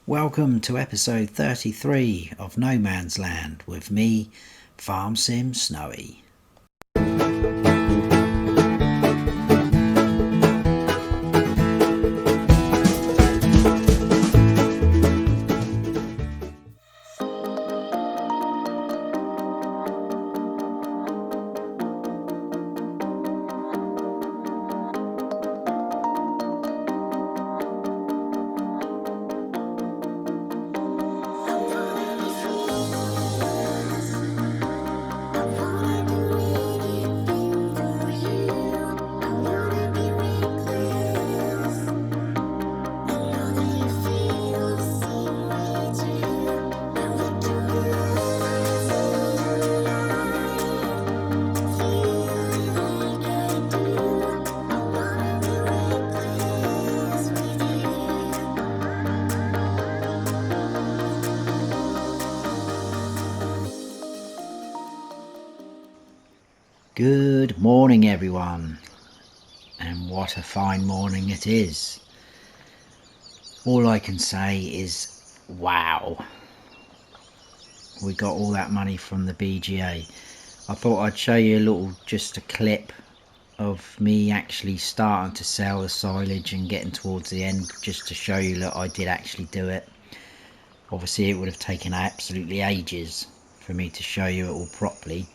Welcome to episode 33 of No Man's Land with me, Farm Sim Snowy. Good morning everyone, and what a fine morning it is. All I can say is wow, we got all that money from the BGA. I thought I'd show you just a clip of me actually starting to sell the silage and getting towards the end, just to show you that I did actually do it. Obviously it would have taken absolutely ages for me to show you it all properly,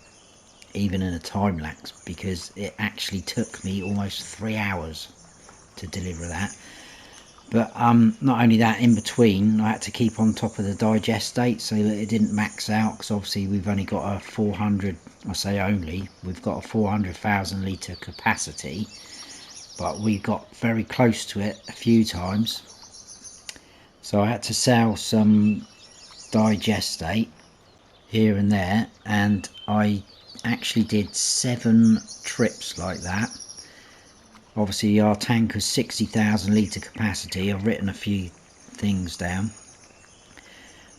even in a time lapse, because it actually took me almost 3 hours to deliver that. But not only that, in between I had to keep on top of the digestate so that it didn't max out, because obviously we've only got a 400, I say only, we've got a 400,000 litre capacity, but we got very close to it a few times, so I had to sell some digestate here and there, and I actually did 7 trips like that. Obviously our tank has 60,000 litre capacity. I've written a few things down.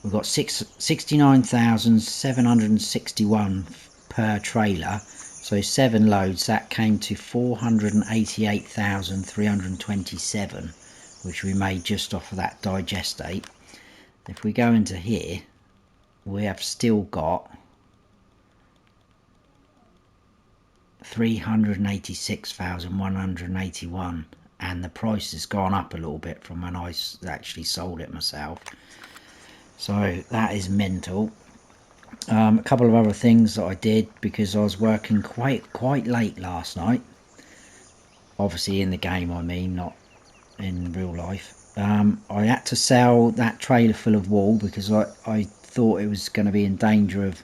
We've got 69,761 per trailer, so 7 loads, that came to 488,327, which we made just off of that digestate. If we go into here, we have still got 386,181, and the price has gone up a little bit from when I actually sold it myself, so that is mental. A couple of other things that I did, because I was working quite late last night, obviously in the game I mean, not in real life. I had to sell that trailer full of wool because I thought it was going to be in danger of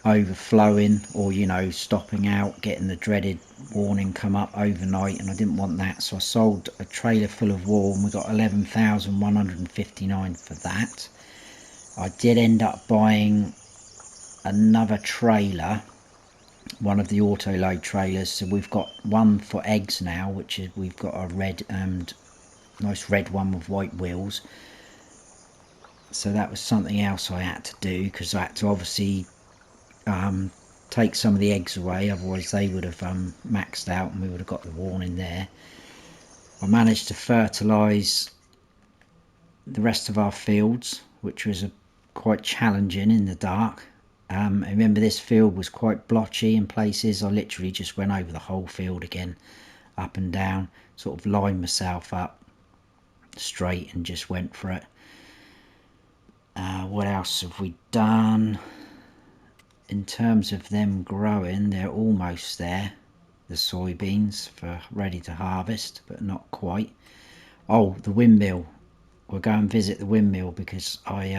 overflowing, or stopping out, getting the dreaded warning come up overnight, and I didn't want that, so I sold a trailer full of wool and we got 11,159 for that. I did end up buying another trailer, one of the auto load trailers, so we've got one for eggs now, which is, we've got a red and nice red one with white wheels, so that was something else I had to do, because I had to obviously take some of the eggs away, otherwise they would have maxed out and we would have got the warning there. I managed to fertilise the rest of our fields, which was quite challenging in the dark. I remember this field was quite blotchy in places. I literally just went over the whole field again, up and down, sort of lined myself up straight and just went for it. What else have we done? In terms of them growing, they're almost there, the soybeans, for ready to harvest, but not quite. Oh, the windmill, we'll go and visit the windmill, because I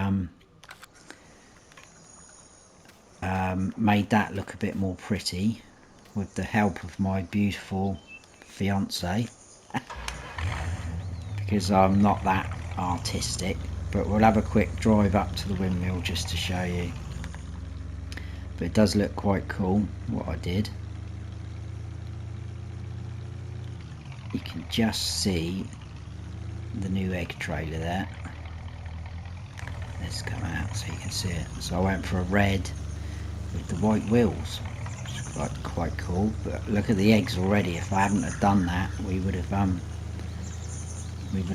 made that look a bit more pretty with the help of my beautiful fiance because I'm not that artistic, but we'll have a quick drive up to the windmill just to show you. But it does look quite cool what I did. You can just see the new egg trailer there. Let's come out so you can see it. So I went for a red with the white wheels. It's quite cool. But look at the eggs already. If I hadn't have done that, we would have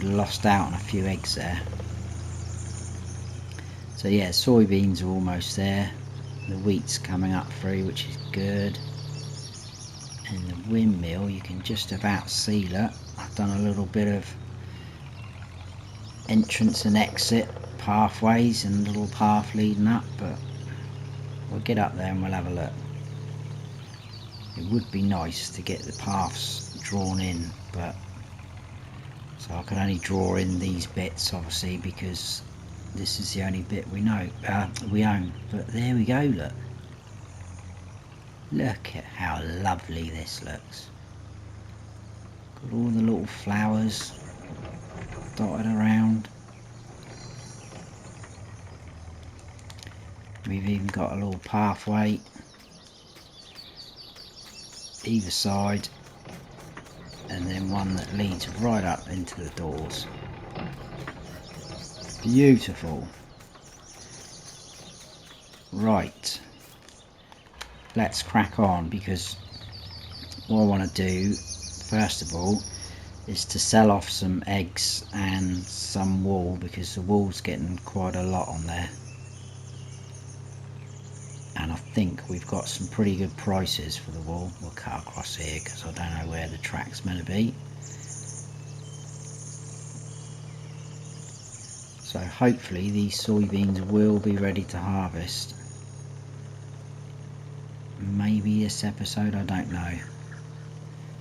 lost out on a few eggs there. So yeah, soybeans are almost there. The wheat's coming up through, which is good. And the windmill, you can just about seal it. I've done a little bit of entrance and exit pathways and a little path leading up, but we'll get up there and we'll have a look. It would be nice to get the paths drawn in, but so I can only draw in these bits obviously because this is the only bit we own. But there we go, look at how lovely this looks. Got all the little flowers dotted around. We've even got a little pathway either side, and then one that leads right up into the doors. Beautiful. Right, let's crack on, because what I want to do first of all is to sell off some eggs and some wool, because the wool's getting quite a lot on there, and I think we've got some pretty good prices for the wool. We'll cut across here because I don't know where the track's meant to be. So hopefully these soybeans will be ready to harvest. Maybe this episode, I don't know.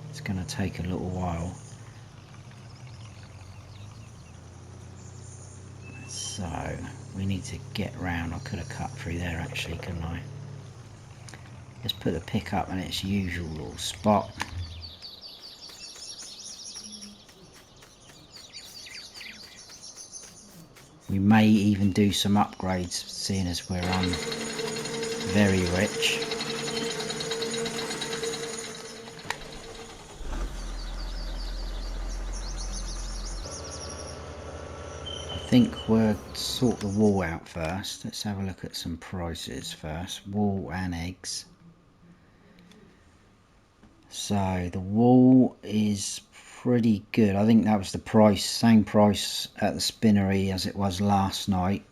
It's going to take a little while. So we need to get round. I could have cut through there actually, couldn't I? Let's put the pick up in its usual little spot. We may even do some upgrades, seeing as we're very rich. I think we'll sort the wool out first. Let's have a look at some prices first. Wool and eggs. So the wool is pretty good. I think that was the price, same price at the spinnery as it was last night,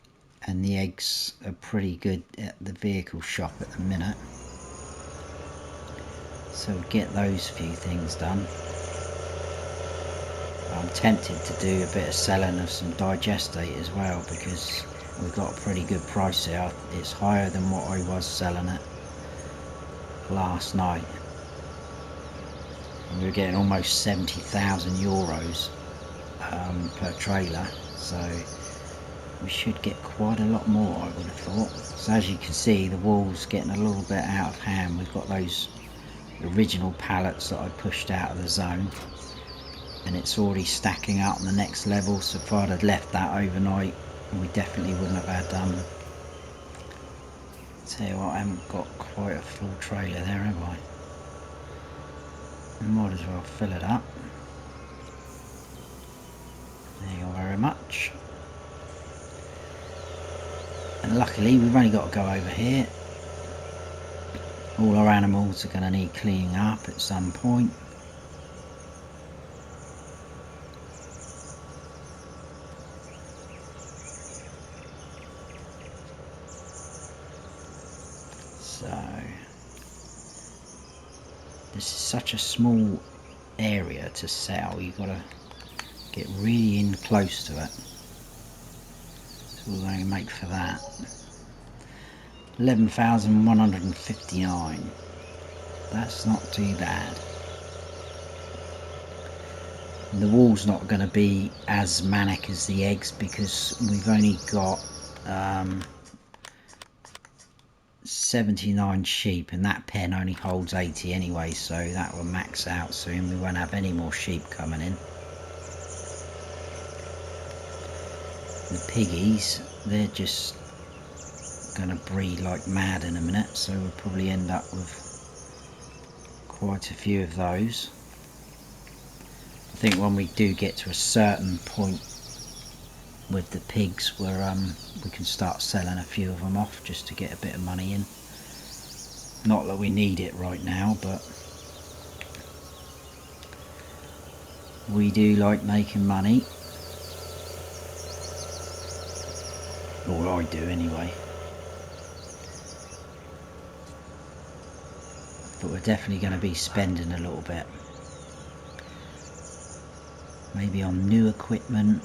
and the eggs are pretty good at the vehicle shop at the minute. So get those few things done. I'm tempted to do a bit of selling of some digestate as well, because we've got a pretty good price there. It's higher than what I was selling it last night. And we were getting almost 70,000 euros per trailer, so we should get quite a lot more, I would have thought. So as you can see, the wool's getting a little bit out of hand. We've got those original pallets that I pushed out of the zone, and it's already stacking up on the next level. So if I'd have left that overnight, we definitely wouldn't have had tell you what, I haven't got quite a full trailer there, have I? I might as well fill it up. Thank you very much. And luckily we've only got to go over here. All our animals are going to need cleaning up at some point. So this is such a small area to sell, you've got to get really in close to it. So we're going to make for that 11,159. That's not too bad. The wool's not going to be as manic as the eggs, because we've only got 79 sheep, and that pen only holds 80 anyway, so that will max out soon. We won't have any more sheep coming in. The piggies, they're just going to breed like mad in a minute, so we'll probably end up with quite a few of those. I think when we do get to a certain point with the pigs, where we can start selling a few of them off just to get a bit of money in. Not that we need it right now, but we do like making money. or I do anyway. But we're definitely going to be spending a little bit, maybe on new equipment.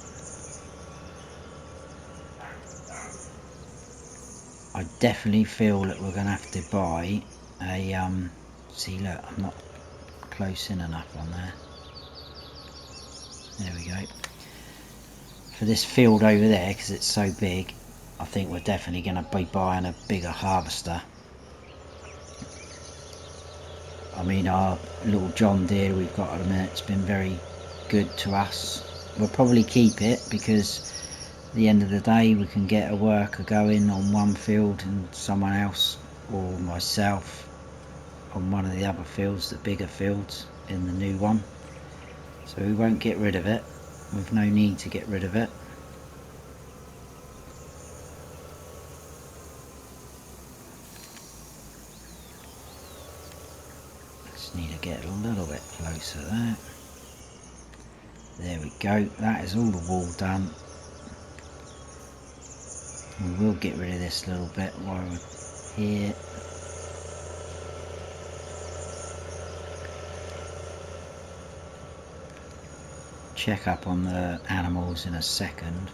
I definitely feel that we're going to have to buy a see, look, I'm not close in enough on there. There we go. For this field over there, because it's so big, I think we're definitely going to be buying a bigger harvester. I mean, our little John Deere we've got at the minute, it's been very good to us. We'll probably keep it because at the end of the day we can get a worker going on one field and someone else or myself on one of the other fields, the bigger fields in the new one. So we won't get rid of it. We've no need to get rid of it. Just need to get a little bit closer there. There we go. That is all the wool done. We will get rid of this little bit while we're here. Check up on the animals in a second.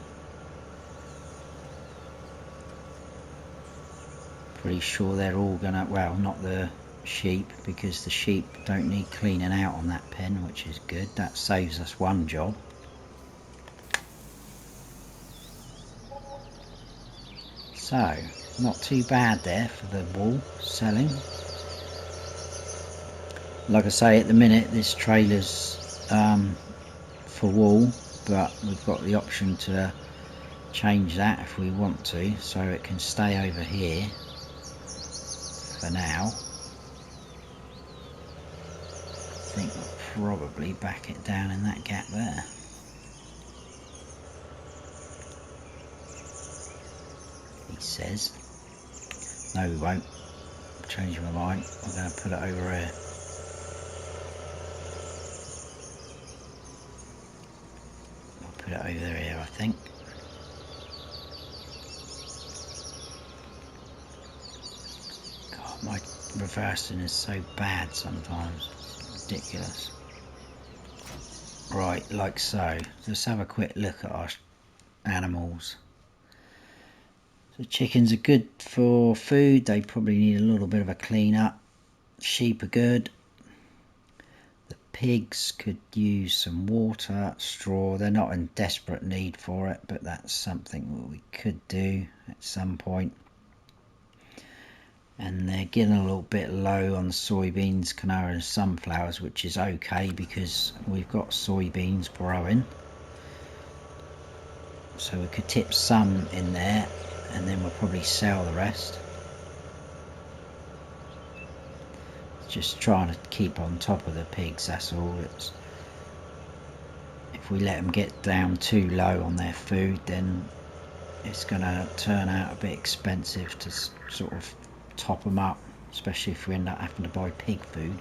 Pretty sure they're all gonna, well, not the sheep, because the sheep don't need cleaning out on that pen, which is good. That saves us one job. So, not too bad there for the wool selling. Like I say, at the minute this trailer's for wool, but we've got the option to change that if we want to, so it can stay over here for now. I think we'll probably back it down in that gap there. He says. No, we won't. Changing my mind. I'm going to put it over here. Put it over here, I think. God, my reversing is so bad sometimes. It's ridiculous. Right, like so. Let's have a quick look at our animals. So chickens are good for food. They probably need a little bit of a clean up. Sheep are good. Pigs could use some water, straw. They're not in desperate need for it, but that's something that we could do at some point. And they're getting a little bit low on the soybeans, canola and sunflowers, which is okay because we've got soybeans growing. So we could tip some in there and then we'll probably sell the rest. Just trying to keep on top of the pigs, that's all. It's, if we let them get down too low on their food, then it's going to turn out a bit expensive to sort of top them up, especially if we end up having to buy pig food.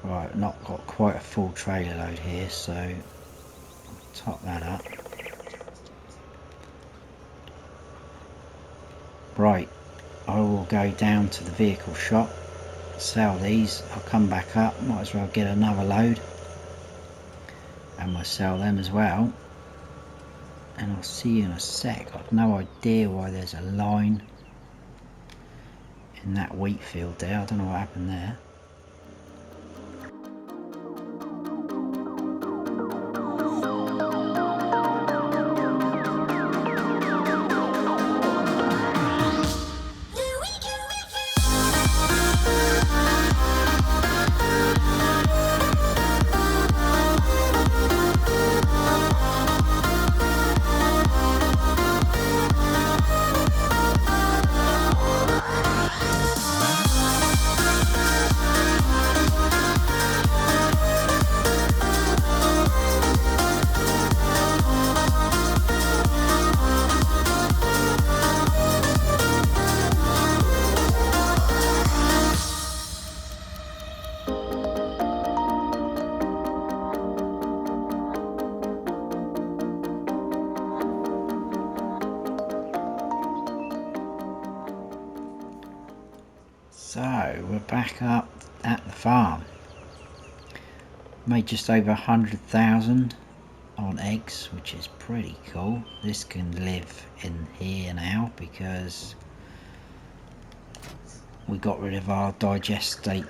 Right, not got quite a full trailer load here, so I'll top that up. Right. I will go down to the vehicle shop, sell these, I'll come back up, might as well get another load and we'll sell them as well, and I'll see you in a sec. I've no idea why there's a line in that wheat field there. I don't know what happened there. So we're back up at the farm. Made just over 100,000 on eggs, which is pretty cool. This can live in here now because we got rid of our digestate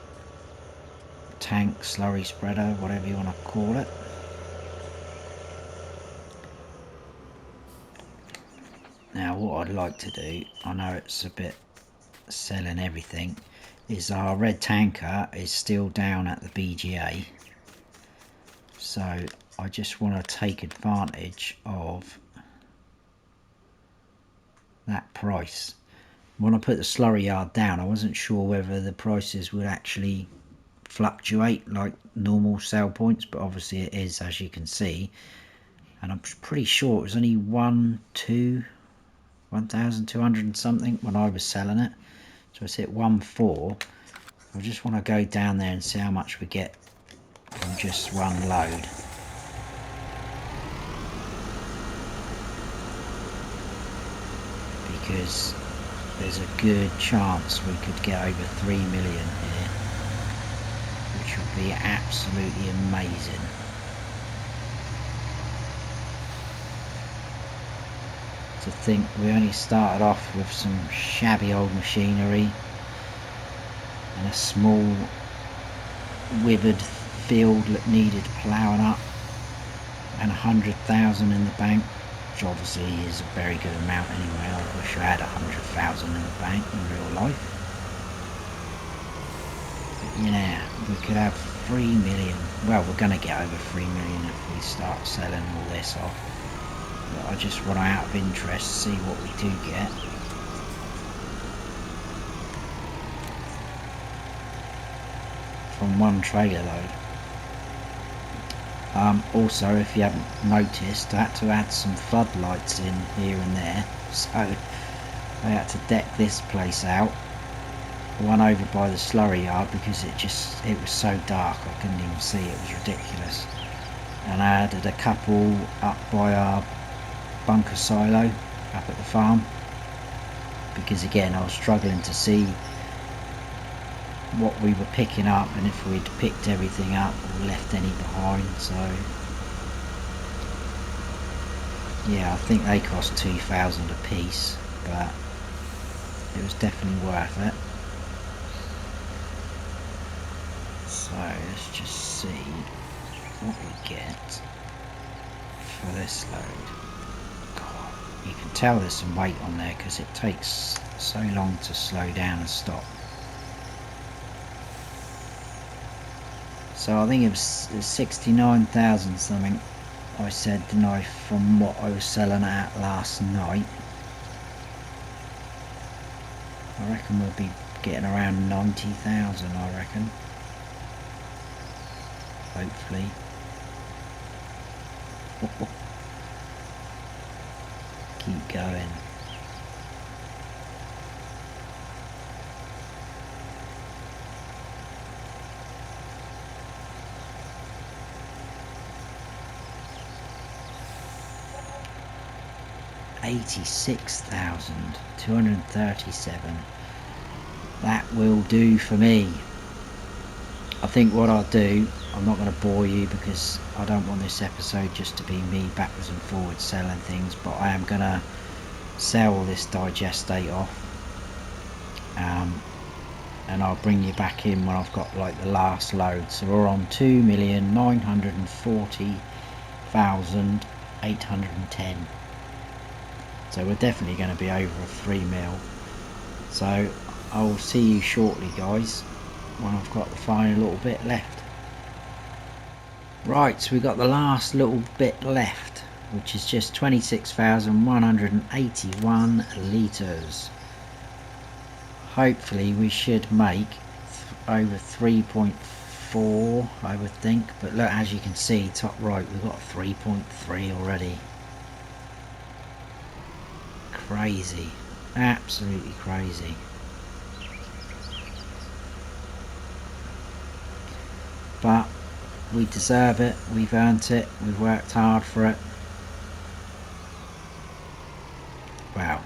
tank, slurry spreader, whatever you want to call it. Now what I'd like to do, I know it's a bit selling everything, is our red tanker is still down at the BGA, so I just want to take advantage of that price. When I put the slurry yard down, I wasn't sure whether the prices would actually fluctuate like normal sell points, but obviously it is, as you can see, and I'm pretty sure it was only 1,200 and something when I was selling it. So it's hit 1.4. I just want to go down there and see how much we get from just one load. Because there's a good chance we could get over 3 million here, which would be absolutely amazing. To think we only started off with some shabby old machinery and a small withered field that needed ploughing up, and 100,000 in the bank, which obviously is a very good amount anyway. I wish I had 100,000 in the bank in real life. But yeah, we could have 3 million. Well, we're going to get over 3 million if we start selling all this off. But I just want to, out of interest, see what we do get. From one trailer load. Also, if you haven't noticed, I had to add some floodlights in here and there, so I had to deck this place out. One over by the slurry yard because it was so dark I couldn't even see. It was ridiculous. And I added a couple up by our bunker silo up at the farm, because again I was struggling to see what we were picking up and if we'd picked everything up or left any behind. So yeah, I think they cost 2,000 a piece, but it was definitely worth it. So let's just see what we get for this load. God, you can tell there's some weight on there because it takes so long to slow down and stop. So I think it was 69,000 something I said, didn't I, from what I was selling at last night. I reckon we'll be getting around 90,000, I reckon. Hopefully. Keep going. $86,237. That will do for me. I think what I'll do, I'm not going to bore you because I don't want this episode just to be me backwards and forwards selling things, but I am going to sell all this digestate off, and I'll bring you back in when I've got like the last load. So we're on 2,940,810. So we're definitely going to be over a 3 mil. So I will see you shortly, guys, when I've got the final little bit left. Right, so we've got the last little bit left, which is just 26,181 litres. Hopefully we should make over 3.4, I would think. But look, as you can see, top right, we've got 3.3 already. Crazy, absolutely crazy. But we deserve it, we've earned it, we've worked hard for it. Wow,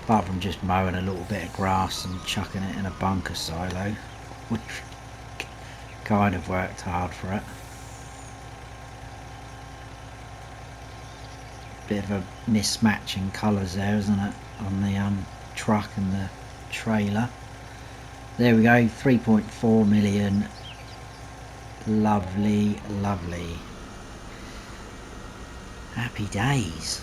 apart from just mowing a little bit of grass and chucking it in a bunker silo, which kind of worked hard for it. Bit of a mismatch in colours there, isn't it, on the truck and the trailer. There we go, 3.4 million. Lovely, lovely. Happy days.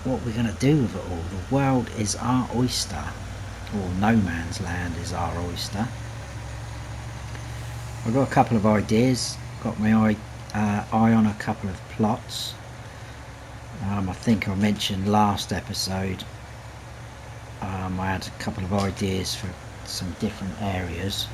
What we're going to do with it all? The world is our oyster, or no man's land is our oyster. I've got a couple of ideas, got my eye on a couple of plots. I think I mentioned last episode I had a couple of ideas for some different areas,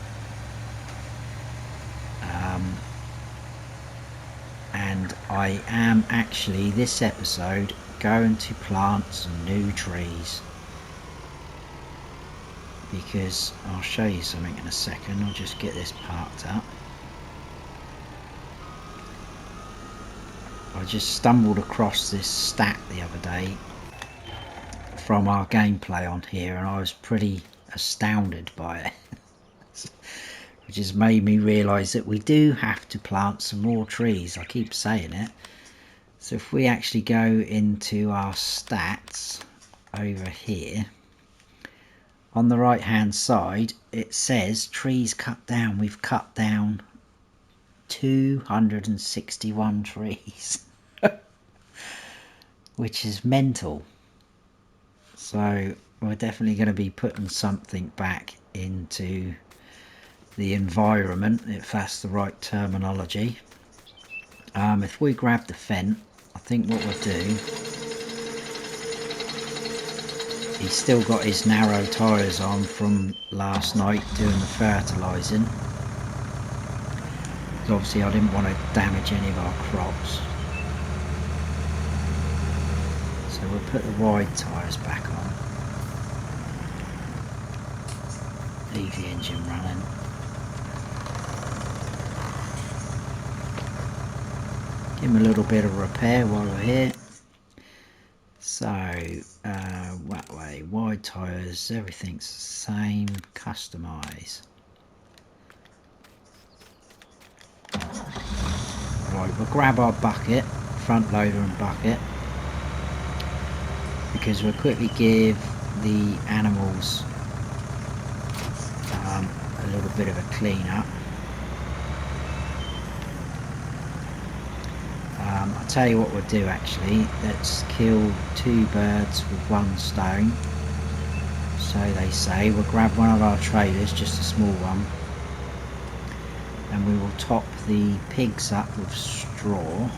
and I am actually this episode going to plant some new trees, because I'll show you something in a second. I'll just get this parked up. I just stumbled across this stat the other day from our gameplay on here, and I was pretty astounded by it. Which has made me realise that we do have to plant some more trees. I keep saying it. So if we actually go into our stats over here, on the right hand side it says trees cut down. We've cut down 261 trees. Which is mental. So we're definitely going to be putting something back into the environment, if that's the right terminology. If we grab the Fent, I think what we'll do, he's still got his narrow tyres on from last night doing the fertilising. Obviously I didn't want to damage any of our crops. So we'll put the wide tyres back on. Leave the engine running. Give them a little bit of repair while we're here. So, that way, wide tyres, everything's the same, customise. Right, we'll grab our bucket, front loader and bucket, because we'll quickly give the animals a little bit of a clean up. I'll tell you what we'll do actually, let's kill two birds with one stone, so they say. We'll grab one of our trailers, just a small one, and we will top the pigs up with straw,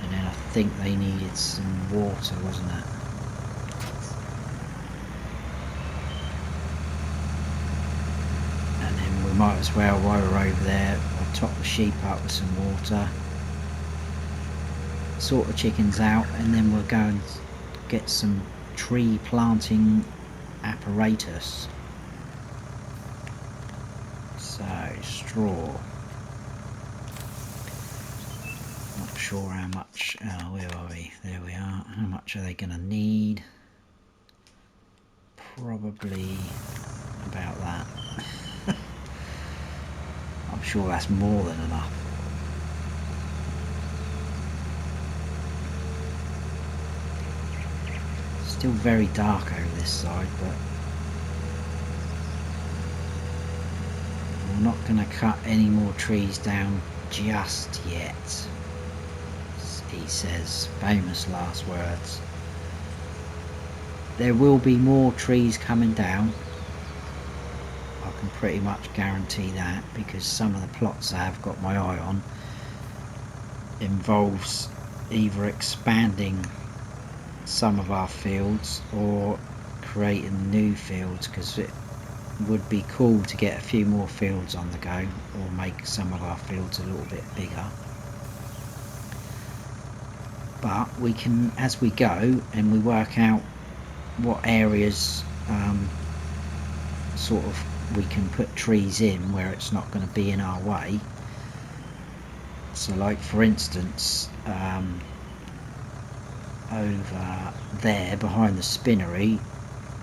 and then I think they needed some water, wasn't it? And then we might as well, while we're over there, I'll top the sheep up with some water, sort the chickens out, and then we'll go and get some tree planting apparatus. So, straw. Not sure how much, where are we? There we are. How much are they going to need? Probably about that. I'm sure that's more than enough. Still very dark over this side, but we're not going to cut any more trees down just yet, he says. Famous last words. There will be more trees coming down, I can pretty much guarantee that, because some of the plots I have got my eye on involves either expanding some of our fields or creating new fields, because it would be cool to get a few more fields on the go, or make some of our fields a little bit bigger. But we can, as we go and we work out what areas sort of we can put trees in where it's not going to be in our way. So like for instance, over there behind the spinnery,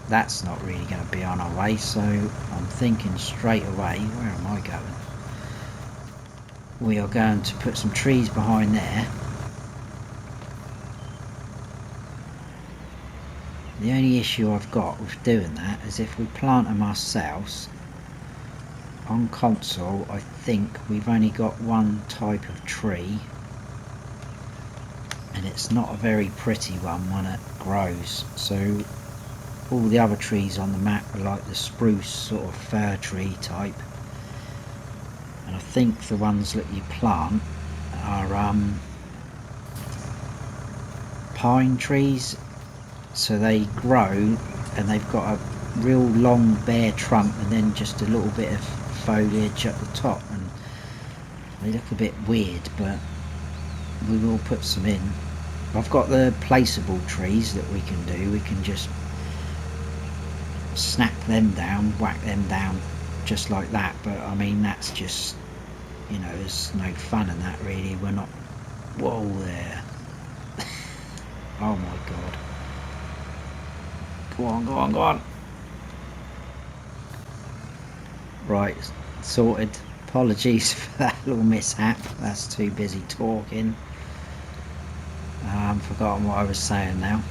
that's not really going to be on our way, so I'm thinking straight away, where am I going? We are going to put some trees behind there. The only issue I've got with doing that is if we plant them ourselves, on console I think we've only got one type of tree, and it's not a very pretty one when it grows, so all the other trees on the map are like the spruce sort of fir tree type, and I think the ones that you plant are pine trees, so they grow and they've got a real long bare trunk and then just a little bit of foliage at the top, and they look a bit weird, but we will put some in. I've got the placeable trees that we can do. We can just snap them down, whack them down just like that, but I mean that's just, you know, there's no fun in that really. We're not, whoa there. Oh my god, go on, go on, go on. Right, sorted. Apologies for that little mishap, that's too busy talking. Forgotten what I was saying now.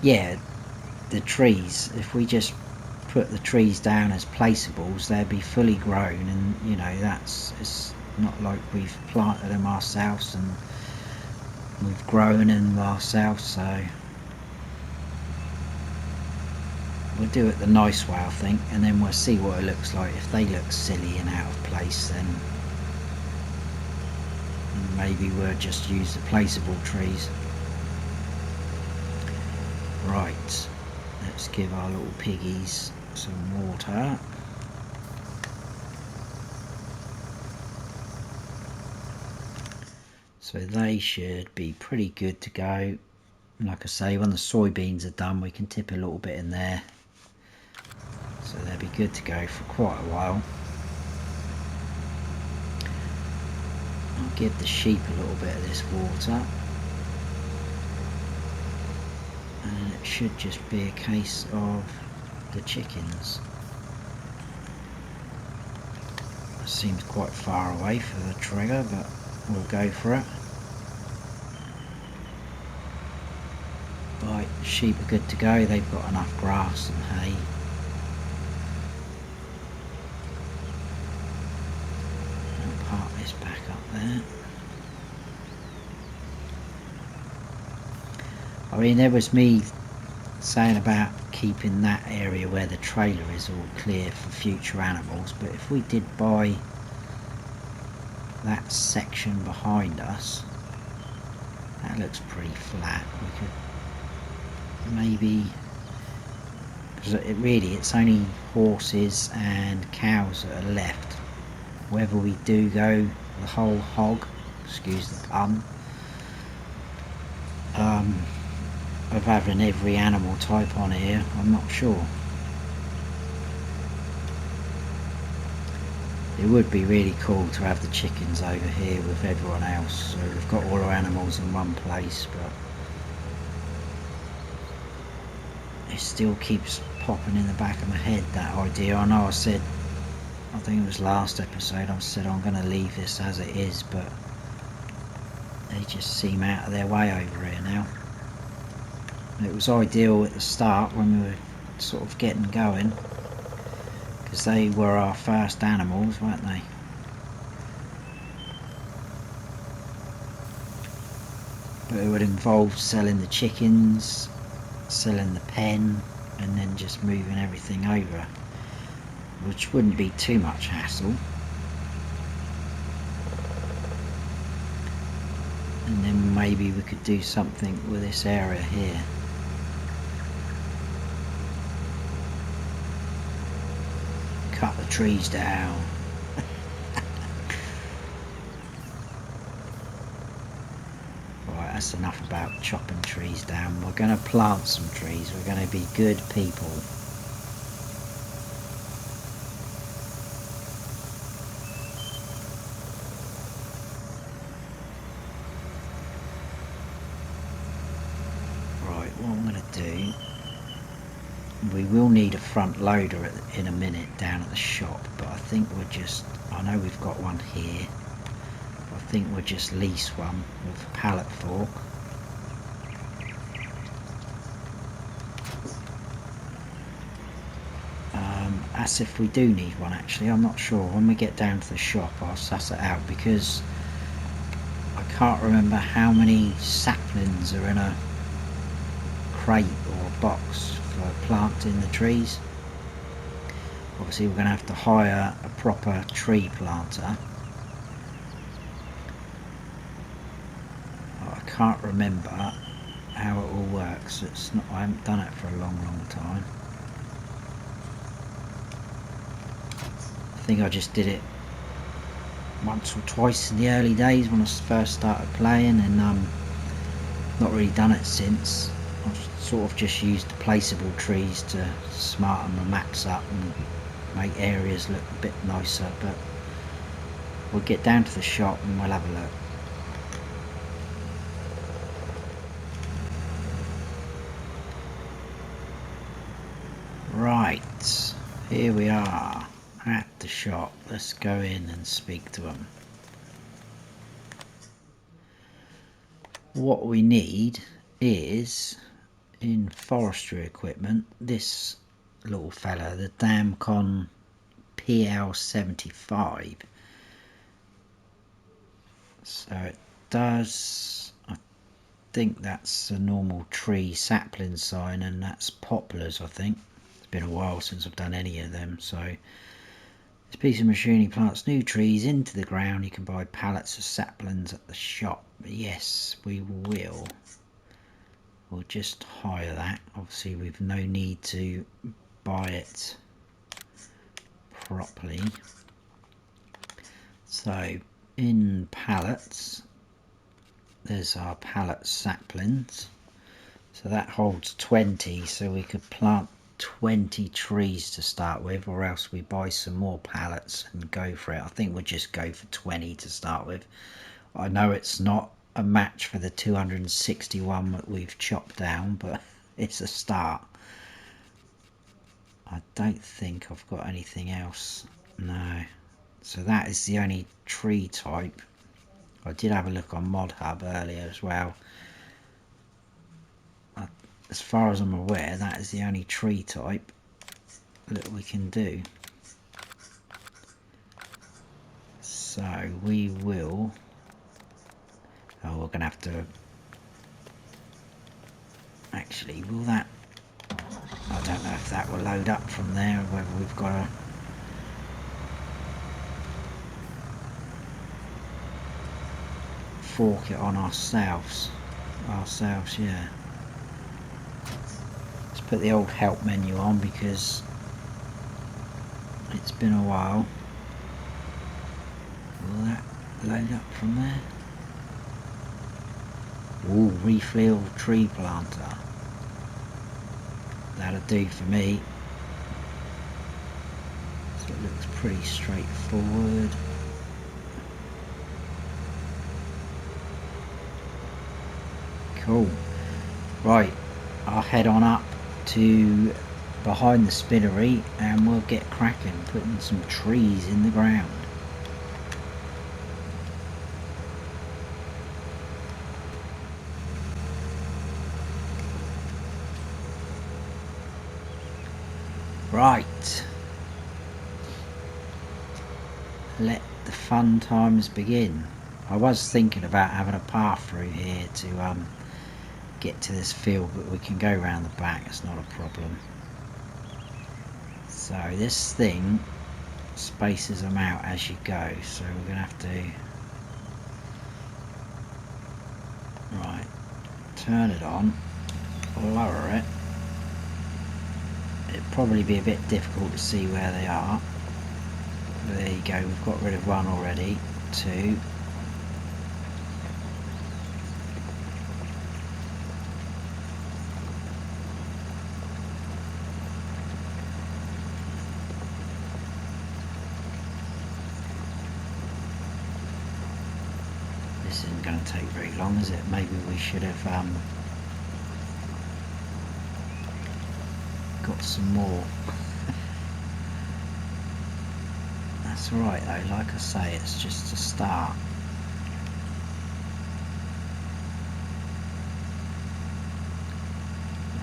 Yeah, the trees, if we just put the trees down as placeables, they'd be fully grown, and you know, it's not like we've planted them ourselves and we've grown them ourselves, so we'll do it the nice way I think, and then we'll see what it looks like. If they look silly and out of place, then maybe we'll just use the placeable trees. Right, let's give our little piggies some water. So they should be pretty good to go. Like I say, when the soybeans are done, we can tip a little bit in there, so they'll be good to go for quite a while. I'll give the sheep a little bit of this water, and it should just be a case of the chickens. It seems quite far away for the trigger, but we'll go for it. Right, sheep are good to go. They've got enough grass and hay. I'll park this back up there. I mean, there was me saying about keeping that area where the trailer is all clear for future animals, but if we did buy that section behind us, that looks pretty flat. We could maybe, because it's only horses and cows that are left. Whether we do go the whole hog, excuse the pun, of having every animal type on here, I'm not sure. It would be really cool to have the chickens over here with everyone else, so we've got all our animals in one place, but it still keeps popping in the back of my head, that idea. I know I said, I think it was last episode, I said I'm going to leave this as it is, but they just seem out of their way over here now. It was ideal at the start when we were sort of getting going, because they were our first animals, weren't they? But it would involve selling the chickens, selling the pen, and then just moving everything over, which wouldn't be too much hassle. And then maybe we could do something with this area here. Cut the trees down. Right, that's enough about chopping trees down. We're going to plant some trees. We're going to be good people. we will need a front loader in a minute down at the shop, but I think we'll just, I know we've got one here, I think we'll just lease one with a pallet fork. As if we do need one actually, I'm not sure. When we get down to the shop I'll suss it out, because I can't remember how many saplings are in a crate or a box for planting the trees. Obviously we're going to have to hire a proper tree planter. I can't remember how it all works. It's not, I haven't done it for a long time. I think I just did it once or twice in the early days when I first started playing, and not really done it since. I've sort of just used the placeable trees to smarten the maps up and make areas look a bit nicer, but we'll get down to the shop and we'll have a look. Right, here we are at the shop. Let's go in and speak to them. What we need is, in forestry equipment, this little fella, the Damcon PL75. So it does, I think that's a normal tree sapling sign, and that's poplars. I think it's been a while since I've done any of them. So this piece of machinery plants new trees into the ground. You can buy pallets of saplings at the shop. Yes, we will. We'll just hire that. Obviously we've no need to buy it properly. So in pallets, there's our pallet saplings. So that holds 20, so we could plant 20 trees to start with, or else we buy some more pallets and go for it. I think we'll just go for 20 to start with. I know it's not a match for the 261 that we've chopped down, but it's a start. I don't think I've got anything else. No. So that is the only tree type. I did have a look on Mod Hub earlier as well. As far as I'm aware, that is the only tree type that we can do. So we will... Oh, we're going to have to... Actually, will that... I don't know if that will load up from there, or whether we've got to... fork it on ourselves. Yeah. Let's put the old help menu on, because it's been a while. Will that load up from there? Ooh, refill tree planter. That'll do for me. So it looks pretty straightforward. Cool. Right, I'll head on up to behind the spinnery and we'll get cracking, putting some trees in the ground. Right, let the fun times begin. I was thinking about having a path through here to get to this field, but we can go around the back, it's not a problem. So this thing spaces them out as you go, so we're going to have to turn it on, lower it. It'd probably be a bit difficult to see where they are, but there you go, we've got rid of one already. Two. This isn't going to take very long, is it? Maybe we should have got some more. That's right though, like I say, it's just a start.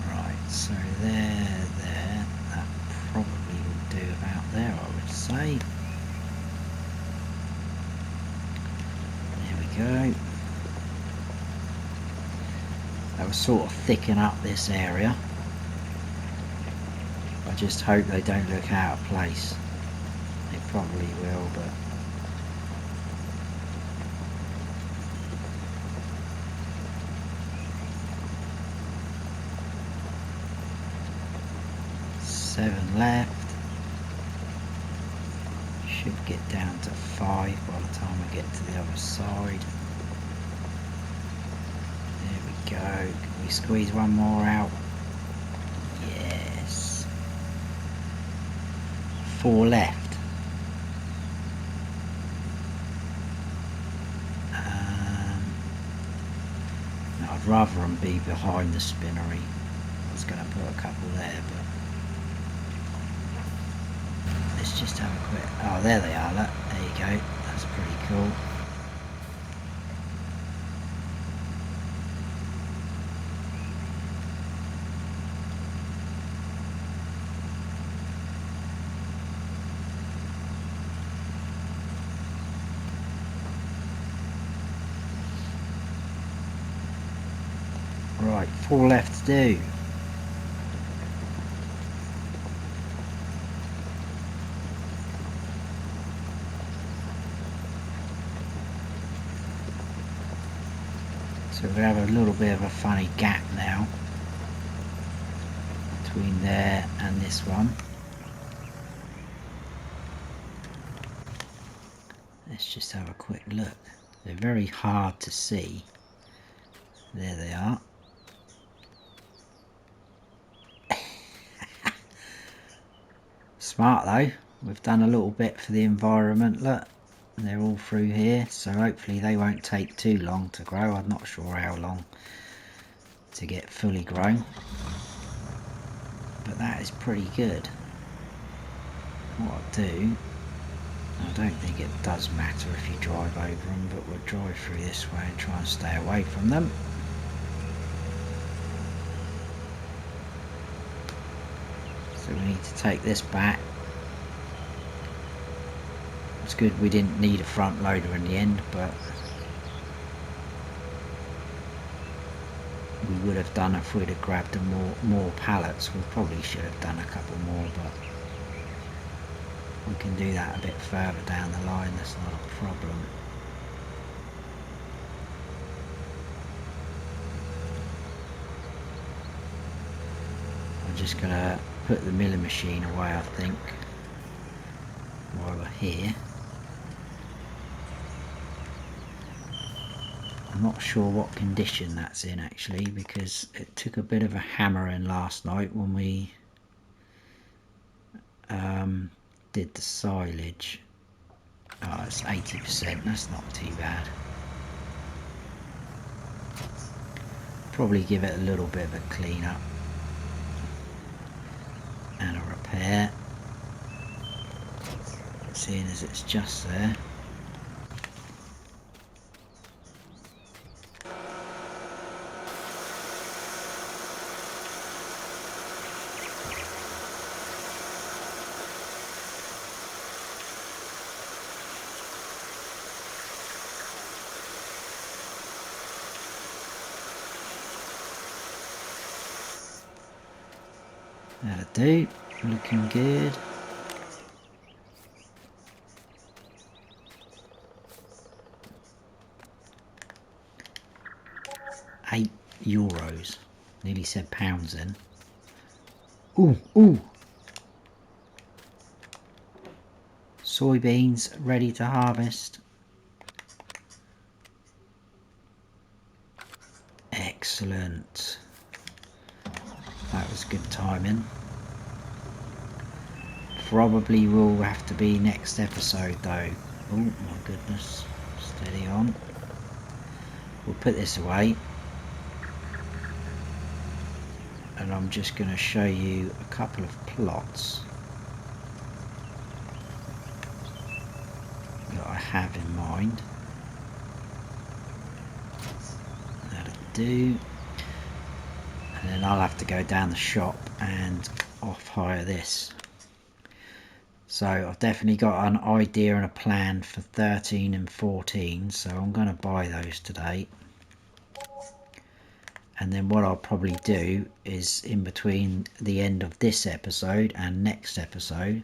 Right, so there, that probably will do about there, I would say. There we go. That will sort of thicken up this area. I just hope they don't look out of place. They probably will, but seven left. Should get down to 5 by the time I get to the other side. There we go. Can we squeeze one more out? Yes. 4 left. No, I'd rather them be behind the spinnery. I was going to put a couple there, but let's just have a quick... Oh, there they are, look. There you go. That's pretty cool. Right, 4 left to do. So we have a little bit of a funny gap now between there and this one. Let's just have a quick look. They're very hard to see. There they are. Smart though, we've done a little bit for the environment, look, they're all through here, so hopefully they won't take too long to grow. I'm not sure how long to get fully grown, but that is pretty good. What I'll do, I don't think it does matter if you drive over them, but we'll drive through this way and try and stay away from them. So we need to take this back. It's good we didn't need a front loader in the end, but we would have done if we'd have grabbed more pallets. We probably should have done a couple more, but we can do that a bit further down the line, that's not a problem. I'm just going to put the milling machine away, I think, while we're here. I'm not sure what condition that's in actually, because it took a bit of a hammering last night when we did the silage. Oh, it's 80%, that's not too bad. Probably give it a little bit of a clean up and a repair, seeing as it's just there. That'll do, looking good. €8, nearly said pounds then. Ooh! Soybeans ready to harvest. Excellent. That was good timing. Probably will have to be next episode though. Oh my goodness. Steady on. We'll put this away. and I'm just going to show you a couple of plots that I have in mind. That'll do. And then I'll have to go down the shop and off hire this. So I've definitely got an idea and a plan for 13 and 14, so I'm going to buy those today. And then what I'll probably do is, in between the end of this episode and next episode,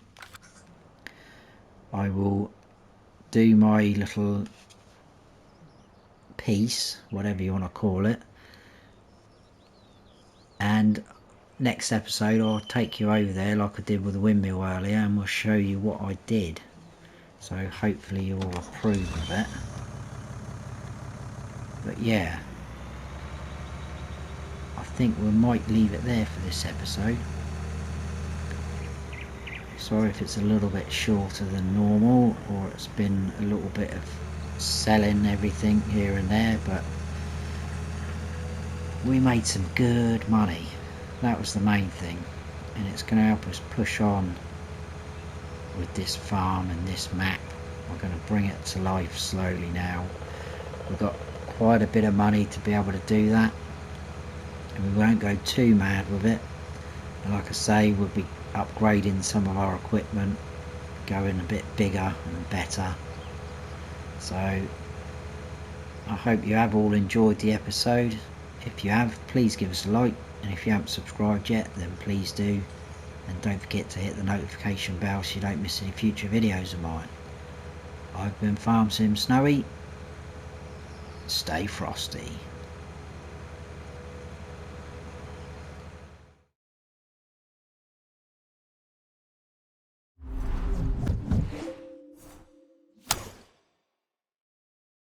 I will do my little piece, whatever you want to call it, and next episode I'll take you over there like I did with the windmill earlier, and we'll show you what I did. So hopefully you'll approve of it. But yeah, I think we might leave it there for this episode. Sorry if it's a little bit shorter than normal, or it's been a little bit of selling everything here and there, but we made some good money. That was the main thing, and it's going to help us push on with this farm and this map. We're going to bring it to life slowly now. We've got quite a bit of money to be able to do that, and we won't go too mad with it. And like I say, we'll be upgrading some of our equipment, going a bit bigger and better. So I hope you have all enjoyed the episode. If you have, please give us a like, and if you haven't subscribed yet, then please do, and don't forget to hit the notification bell so you don't miss any future videos of mine. I've been Farm Sim Snowy. Stay frosty.